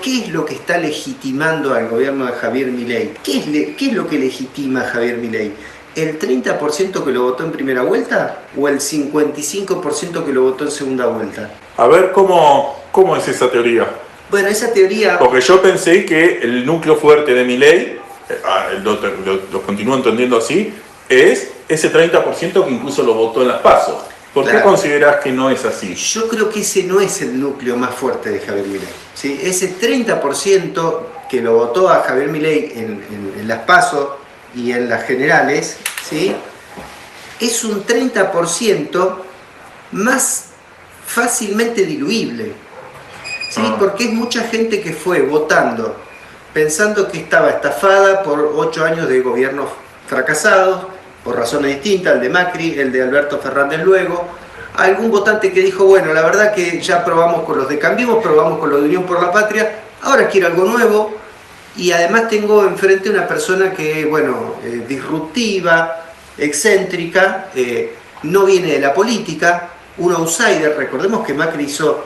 ¿qué es lo que está legitimando al gobierno de Javier Milei? ¿Qué es lo que legitima a Javier Milei? ¿El 30% que lo votó en primera vuelta o el 55% que lo votó en segunda vuelta? A ver, ¿cómo es esa teoría? Bueno, esa teoría... Porque yo pensé que el núcleo fuerte de Milei, lo continúo entendiendo así, es ese 30% que incluso lo votó en las PASO. ¿Por qué considerás que no es así? Yo creo que ese no es el núcleo más fuerte de Javier Milei, ¿sí? Ese 30% que lo votó a Javier Milei en las PASO y en las generales, ¿sí? Es un 30% más fácilmente diluible, ¿sí? Porque es mucha gente que fue votando pensando que estaba estafada por 8 años de gobiernos fracasados, por razones distintas, el de Macri, el de Alberto Fernández luego, algún votante que dijo, bueno, la verdad que ya probamos con los de Cambiemos, probamos con los de Unión por la Patria, ahora quiero algo nuevo, y además tengo enfrente una persona que, bueno, disruptiva, excéntrica, no viene de la política, un outsider. Recordemos que Macri hizo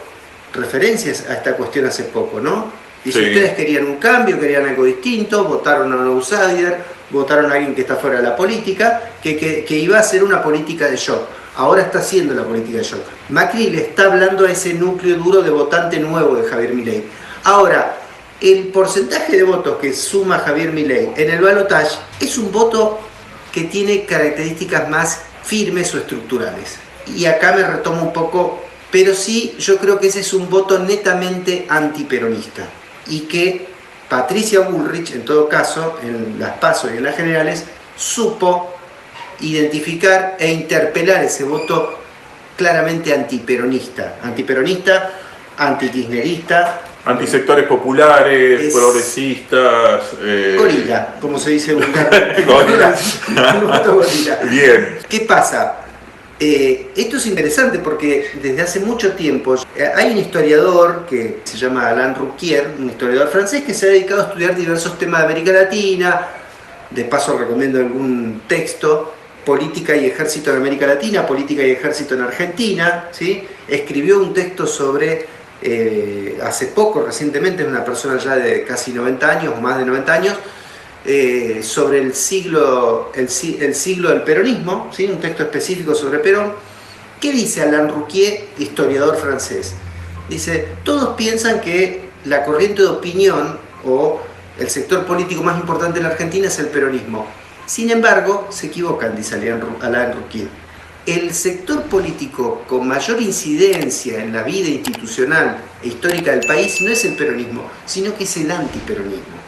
referencias a esta cuestión hace poco, ¿no? Dice, sí, ustedes querían un cambio, querían algo distinto, votaron a un outsider, votaron a alguien que está fuera de la política, que iba a hacer una política de shock. Ahora está haciendo la política de shock. Macri le está hablando a ese núcleo duro de votante nuevo de Javier Milei. Ahora, el porcentaje de votos que suma Javier Milei en el balotaje es un voto que tiene características más firmes o estructurales. Y acá me retomo un poco, pero sí, yo creo que ese es un voto netamente antiperonista. Y que Patricia Bullrich, en todo caso, en las PASO y en las generales, supo identificar e interpelar ese voto claramente antiperonista, antikirchnerista, antisectores populares, progresistas... gorila, como se dice vulgarmente. Gorila. Gorila. Bien. ¿Qué pasa? Esto es interesante porque desde hace mucho tiempo hay un historiador que se llama Alain Rouquier, un historiador francés que se ha dedicado a estudiar diversos temas de América Latina. De paso recomiendo algún texto, Política y Ejército en América Latina, Política y Ejército en Argentina, ¿sí? Escribió un texto sobre, hace poco, recientemente, es una persona ya de casi 90 años, más de 90 años, sobre el siglo del peronismo, ¿sí? Un texto específico sobre Perón. ¿Qué dice Alain Rouquier, historiador francés? Dice, todos piensan que la corriente de opinión o el sector político más importante en la Argentina es el peronismo. Sin embargo, se equivocan, dice Alain Rouquier. El sector político con mayor incidencia en la vida institucional e histórica del país no es el peronismo, sino que es el antiperonismo.